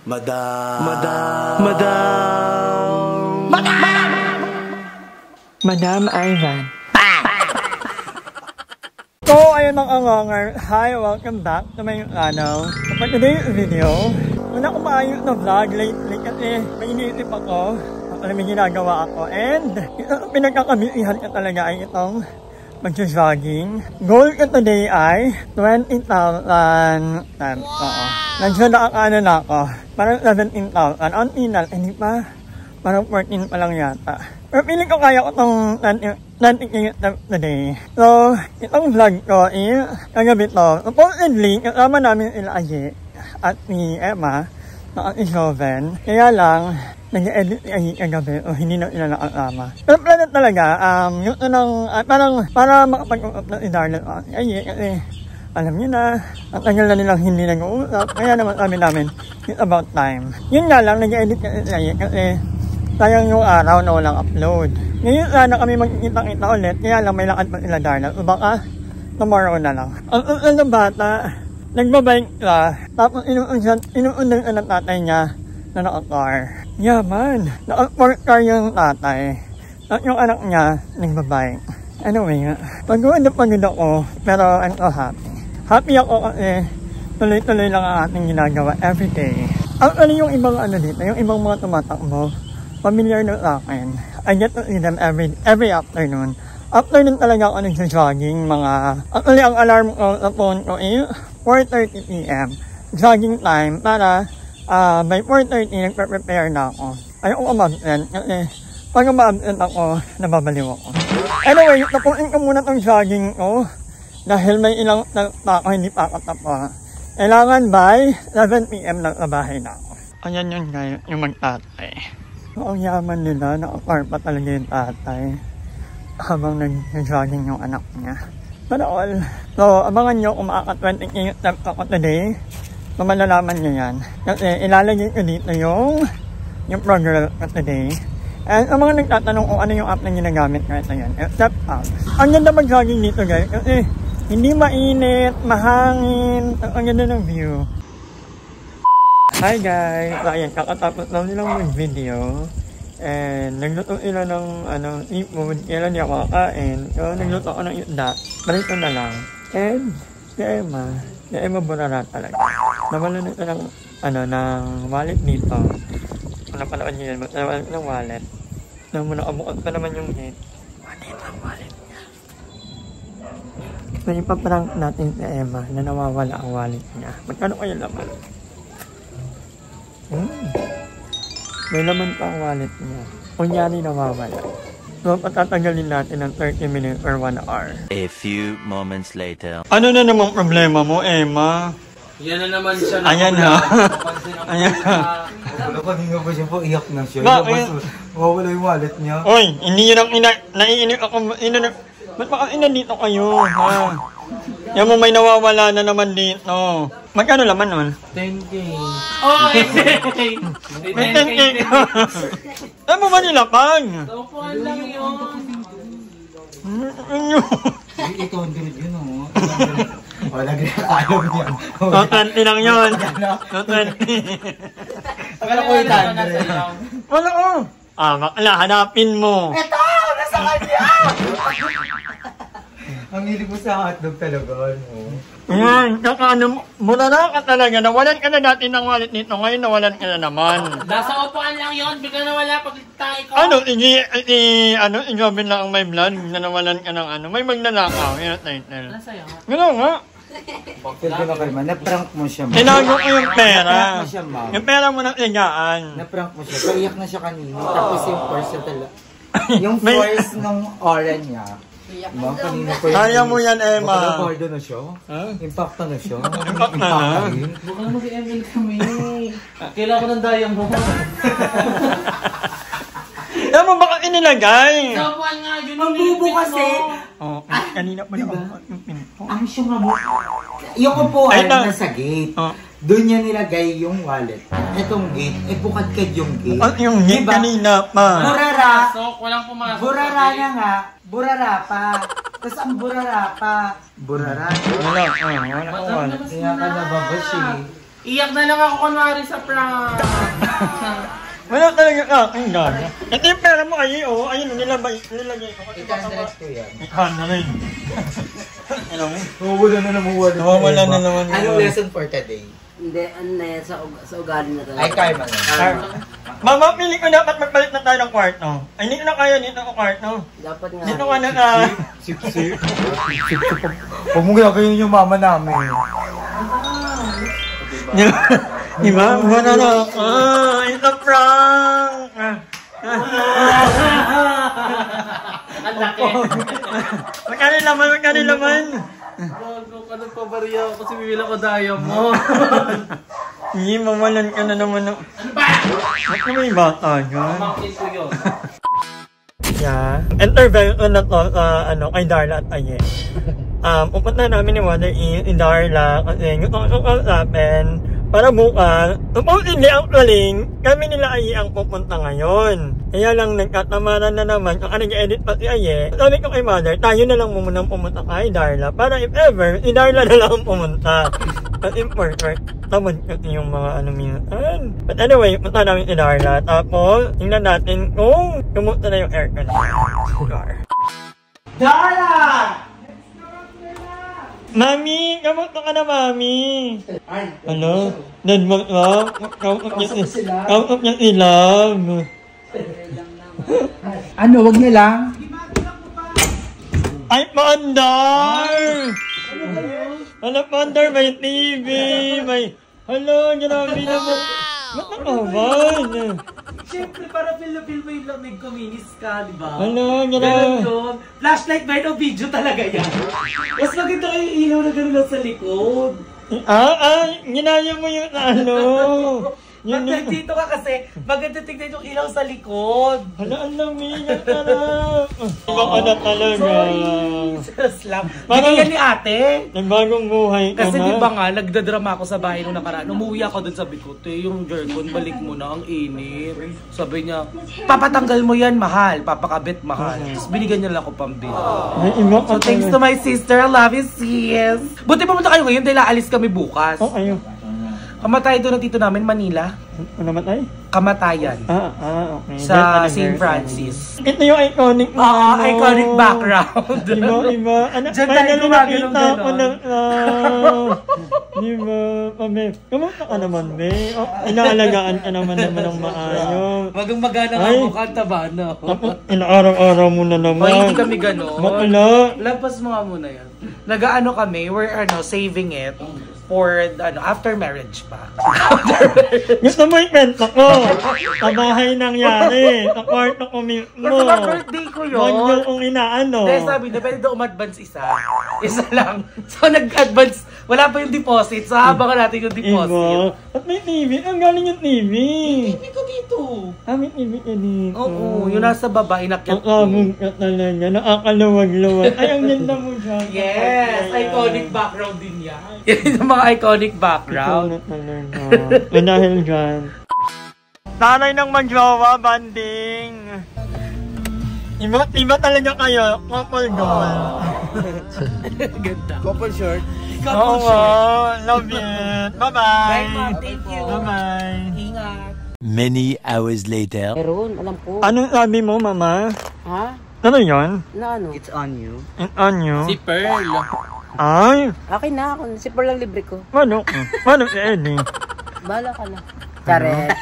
Madam. Madam Ivan. So, ayun mga angonger. Hi, welcome back to my channel. For today's video, wala akong maayos na vlog lately kasi may iniisip ako. Alam may ginagawa ako. And, pinagkakabisihan ka talaga ay itong mag-jogging. Goal ko today ay 20,000 steps. Oo. Nagsadakaan na ako. Parang 17,000. On inal, hindi pa. Parang 14 pa lang yata. Pero piling ko kaya ko itong 20 steps today. So, itong vlog ko is kagabi to. Supposedly, kasama namin sila Aye at ni Emma na at Joven. Kaya lang, nag-edit si Aye kagabi o hindi na ila nakasama. Pero plano talaga, yung unang, parang para makapag-uusap na si Darnell o si Aye kasi alam niyo na, ang tagal na nilang hindi nag-uusap. Kaya naman sabi namin, it's about time. Yun nga lang, nag-edit kasi si Aye kasi sayang yung araw na walang upload. Ngayon sana kami magkikita-kita ulit, kaya lang may lakad pa sila Darnell. O baka, tomorrow na lang. Ang ulan ng bata, nagbabike ka, tapos inuundan ka ng tatay niya na naka-car. Yaman, naka-park car yung tatay. At yung anak niya, nagbabike. Anyway, pagod ako, pero I'm so happy. Happy ako kasi tuloy-tuloy lang ang ating ginagawa everyday. Ano yung ibang dito, yung ibang mga tumatakbo, familiar na sa akin. I get to see them every afternoon. Afternoon talaga ako nag-jogging, actually ang alarm ko sa phone ko is 4:30 PM. Jogging time para by 4:30 nagpe-prepare na ako. Ayoko umabsent kasi pag umabsent ako, nababaliw ako. Anyway, tapusin ko muna itong jogging ko dahil may ilang ako hindi pa katapa. Kailangan by 7 PM na sa bahay na ako. Ayan yun guys, yung magtatay. So, ang yaman nila, naka-car pa talaga yung tatay habang nag-jogging yung anak niya. Pero all, so abangan nyo kung makaka-20 steps ako today. So malalaman nyo yan. Kasi ilalagay ko dito yung progress ko today. And ang mga nagtatanong kung ano yung app na ginagamit ko ito yan, step up. Ang ganda mag-jogging dito guys kasi hindi mainit, mahangin, ang ganda ng view. Hi guys! So ayan, kakatapos lang nilang mag-video. And nagluto sila ng seafood, kaya lang di ako kakain. So nagluto ako ng isda, barito na lang. And si Emma burara talaga. Nawala nito ng wallet dito. Kung napanood nyo yan, nawala ng wallet. Nang muna kabukot pa naman yung gate. Dito ang wallet niya. So ipaprank natin si Emma na nawawala ang wallet niya. Magkano kayo laman? May laman pa ang wallet niya. Kunyari nawawala. So, patatagalin natin ng 30 minutes or 1 hour. A few moments later. Ano na namang problema mo, Emma? Yan na naman siya. Ayan na. Ayan na. Kanina pa siya po, iyak na siya. Bakit? Mawawala yung wallet niya. Oy, hindi yun ang naiinip ako. Ba't baka dito kayo? Ha? Yan mo may nawawala na naman dito. Magkano laman nun? 10K. Oh, 10K. May 10K. Ano mo ba nilapag? Upuan lang yun. Ano? 800 yun o. Wala ginakayo niyan. 20 lang yun. 20. Akala ko 800. Wala ko. Bakla, hanapin mo. Ito! Nasa kanya! Ang hilig mo sa hotdog talaga, no? Ayan, mura na ka talaga. Nawalan ka na dati ng wallet nito. Ngayon nawalan ka na naman. Nasa upuan lang yun. Bigla na wala pag tayo ko. Injobin lang ang may vlog na nawalan ka ng may magnanakaw. Yan ang title. Nasa'yo? Gano'n nga. Pagpil ko na kayo, na-prank mo siya, ma. Tinago ko yung pera. Na-prank mo siya, ma. Yung pera mo na tigaan. Na-prank mo siya. Kaiyak na siya kanina. Tapos yung force niya talaga. Yung force ng aura niya. Ma, kanina pa yun. Kaya mo yan, Emma. Baka na siya. Impacta na siya. Impact na na. Baka naman si Emil kami. Kailangan ko ng dayang mo. Alam mo baka inilagay? Sa upuan nga, yun Ang bubo kasi. Oo, kanina pa Diba? yung pinto. Ang siya nga mo. Yung upuan nasa gate. Doon niya nilagay yung wallet. Itong gate, bukad-kad yung gate. Yung gate kanina pa. Burara. Walang pumasok. Burara na nga. Burara pa. Tapos ang burara pa. Burara. Wala. Kaya ka nababash eh. Iyak na lang ako kunwari sa prank. Wala talaga ka. Ay, gana. Ito yung pera mo kayo, oh. Ayun, nilagay ko. Ika-stress ko yan. Ikaw na rin. Ano mo? Nawawala na naman. Nawawala na naman. Anong lesson for today? Hindi, ano na yan, sa ugali na talaga. Ay, karma na. Mama, pili ko dapat magpalit na tayo ng kwarto. Ay, hindi ko na kaya dito ang kwarto. Dapat nga. Dito ka na ka. Sip. Huwag mo gagawin yung mama namin. Di ba? Wala na. It's a prank! Ang laki. Magkano laman? Gago ka ng pabariya kasi bibila ko diamond. Hindi, mamalan ka na naman ng... Ano ba? Ba't naman yung bata dyan? Pamangkin ko yun. Yeah. Interview ko na to kay Darla at Aye. Pupunta namin ni Mother in Darla kasi gusto ko kausapin para bukas. Supposedly actually, kami nila Aye ang pupunta ngayon. Kaya lang nagkatamaran na naman kung ano edit pa si Aye. Sabi ko kay Mother, tayo na lang muna pumunta kay Darla para if ever, si Darla na lang pumunta. Kasi important, tamad kasi yung mga minsan. But anyway, punta namin si Darla. Tapos, tingnan natin kung kumusta na yung aircon. Darla! Mami! Kamusta ka na, Mami? Ano? Nadmag lang? Kausap niya sila. Ano, wag na lang? Ay, Pandar! Ano, Pandar? May TV! May... Hello, grabe naman. Ba't nakaban? Siyempre, para feel mo yung lamig ko, minis ka, di ba? Hello, Ganun grabe. yun. Flashlight ba yun o video talaga yan? Mas maganda kayo yung ilaw na gano'n lang sa likod. Ginaya mo yung ano. Pag nandito ka kasi, maganda tignan yung ilaw sa likod. Hala, ang lamig ang sarap. Iba ka na talaga. Just lang. Parang- Bigyan ni ate. Nagbagong buhay ka Kasi na. di ba nga, nagdadrama ako sa bahay nung nakaraan. Umuwi ako dun, sabi ko, te, yung jerkon, balik mo na, ang init. Sabi niya, papatanggal mo yan, mahal. Papakabit, mahal. Tapos binigyan niya lang ako pambili. Ay, iba ka So thanks to my sister, I love you, sis. Buti pumunta kayo ngayon dahil aalis kami bukas. Oh, ayun. Kamatay doon na dito namin, Manila. Ano namatay? Kamatayan. Okay. Sa That St. anniversary. Francis. Ito yung iconic mo. Iconic background. Iba. Ano, Diyan tayo gumagalaw nakita ko ganon. ng... Diba, Pame. Kamusta ka naman, be? Inaalagaan ka naman ng maayos. Magang magana Ay. ka mukha, taba, no? Tapos, inaaraw-araw mo na naman. Hindi kami gano'n. Bakla. Lagpas mo nga muna yan. Nag-ano kami, we're saving it for after marriage pa. Gusto mo ikwento ko? Sa bahay nangyari. Sa kwarto ko mismo. Kasi ba birthday ko yun? Huwag niyo kung inaano. Dahil sabi na, pwede daw umadvance isa. Isa lang. So nag-advance, wala pa yung deposit. So habang natin yung deposit. Iba. At may TV. Ang galing yung TV. Hindi ko dito. May TV ka dito. Oo, yung nasa baba, inakyat Ang kabog ka talaga. Nakakaluwag-luwag. Ay, ang ganda mo siya. Yes! Iconic background din yan. Yan yung mga iconic background. Ikaw na talaga. Dahil dyan. Tanay ng magjowa, banding. Iba talaga kayo. Couple goal. Ganda. Couple short. Oo nga. Love it. Bye-bye. Bye, ma'am. Thank you. Bye-bye. Ingat. Many hours later. Meron, alam ko. Anong sabi mo, mama? Ha? Ano yun? Na ano? It's on you. And on you? Si Pearl. Ay, Akin na ako. Si Pearl lang libre ko. paano si Eddie? Bahala ka na. Charet.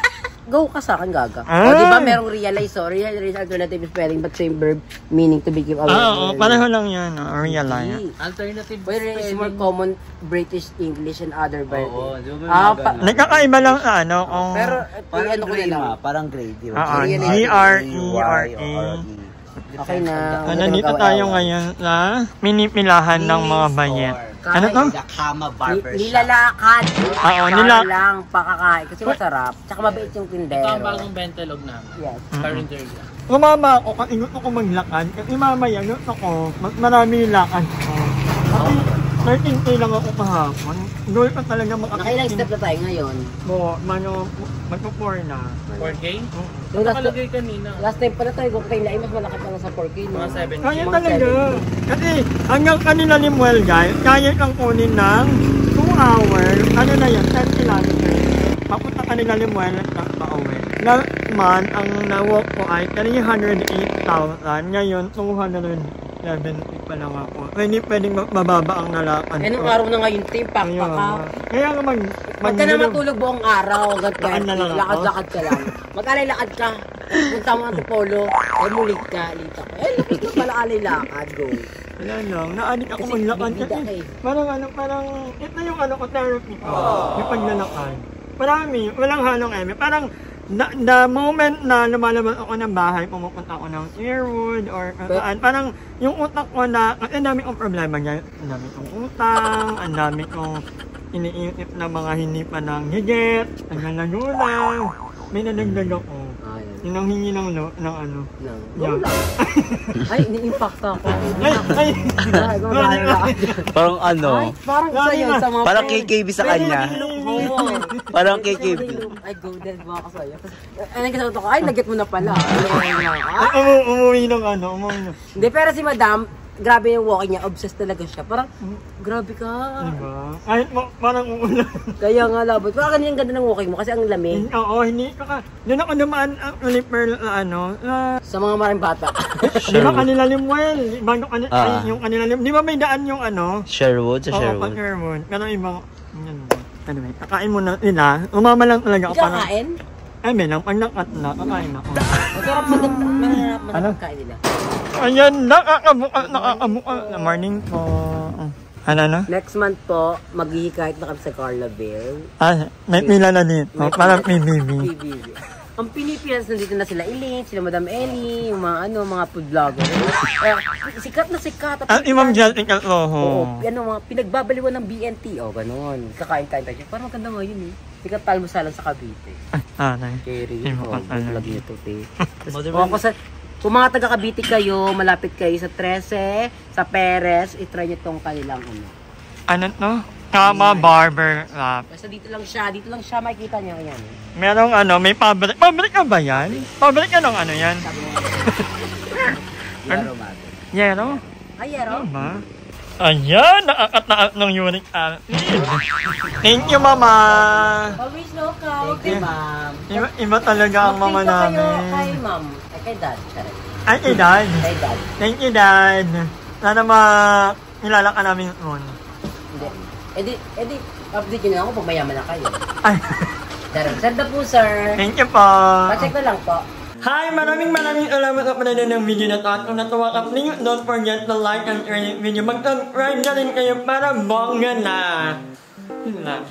Go ka sa akin, gaga. Ay. O, di ba merong realize? So, realize alternative spelling but same verb meaning to begin aware. Oo, pareho lang yan. Realize. Alternative. Well, it's more common British English and other verb. Oo, di ba may mga ganun? Nagkakaiba lang sa ano kung... Pero, Parang ano ko na grade lang. parang grade. Di Oo, ba? G-R-E-R-A. Okay na. Nandito tayo ngayon sa minipilahan ng mga bayet. Ano to? Yakama Barber Shop. Nilalakad. Oo, Para lang pakakain. Kasi masarap. Tsaka mabait yung tindero. Ito ang bagong bentelog namin. Yes. Carinderia. Lumama ako kasi gusto ko maglakad. Kasi mamaya gusto ko, mas marami yung lakad ko. Kasi 13K lang ako kahapon. Goal ko talaga Nakailang step na tayo ngayon. Magpo-4 na. 4K? Yung last, Nakalagay kanina. last time pala tayo, kung kayo mas malaki pa lang sa 4K. No? Mga 7K. Kaya talaga. Kasi hanggang kanila ni Muel guys, kaya kang kunin ng 2 hour, ano na yan, 10 kilometers. Papunta ka nila Limuel at pauwi. Naman, ang na-walk ko ay 308,000. Ngayon, 270 pa lang ako. Hindi pwedeng mababa ang nalakan ko. Anong araw na ngayon, Tim? Pakpa ka. Kaya nga Pag ka na matulog buong araw, lakad-lakad ka lang. Mag-alay-lakad ka. Punta mo ang Tipolo, ay mulig ka, lita ka. Eh, lapit ka pala alay-lakad, go. Wala lang, naadik ako maglakad kasi. Parang, ito yung therapy ko. Yung paglalakad. Marami, walang halong eme. Parang, the moment na lumalabas ako ng bahay, pumupunta ako ng Earwood or parang yung utak ko na, ang dami kong problema niya. Ang dami kong utang, ang dami kong iniisip na mga hindi pa ng higit, ang nalagulang. May nadagdag ako. Yung nanghingi ng ano. Yan. Ay, ni-impact ako. Ay! Parang ano? Ay, parang sa'yo sa mga Parang KKB sa kanya. Parang KKB. Ay, go din mga kasaya. Anong kasagot ko? Ay, nag-get mo na pala. Umuwi ng Hindi, pero si Madam, grabe yung walking niya. Obsessed talaga siya. Parang, grabe ka. Diba? Ay, parang uulan. Kaya nga labot. Parang ganyan ganda ng walking mo kasi ang lamig. Oo, hindi ka. Doon ako naman Pearl Sa mga maraming bata. Di ba kanila Limuel? Yung kanila Limuel. Di ba may daan yung Sherwood? Sa Sherwood? Oo, Sherwood. Pero ibang, anyway, kakain muna nila. Umama lang talaga ako. Kakain? Ay, may lang. Pag nakat na, kakain ako. Masarap madam kain nila. Ayan, nakakabuka na morning po. Ano? Next month po, maghihikayat na kami sa Carlaville. May pila na dito. Parang PBB. Ang Pilipinas, nandito na sila Eileen, sila Madam Ellie, yung mga food vlogger. Sikat na sikat. Imam Jalting Rojo. Oo, mga pinagbabaliwan ng BNT. O, ganun. Kakain-kain tayo. Parang maganda nga yun eh. Sikat talmusalan sa Cavite. Kerry. Vlog nito, te. Kung mga taga Cavite kayo, malapit kayo sa 13, sa Perez, itry nyo tong kanilang Ano to? Kama Barber Lab. Basta dito lang siya, makikita nyo yan. Merong may pabrik. Pabrik ka ba yan? Pabrik ka ng yan? Yero ba? Yero? Ay, Yero? Ba? Ayan, nakakataas ng uric acid. Thank you, Mama. Always local. Thank you, Ma'am. Iba talaga ang mama namin. Kay Ma'am. Kay Dad. Ay, kay Dad? Kay Dad. Thank you, Dad. Sana makilala ka namin noon. Hindi. Update nyo na ako pag mayaman na kayo. Ay. Send na po, sir. Thank you po. Pa-check na lang po. Hi! Maraming salamat sa panonood ng video na ito. At kung natuwa ka, please don't forget to like and share the video. Mag-subscribe na rin kayo para bongga na. Yun lang.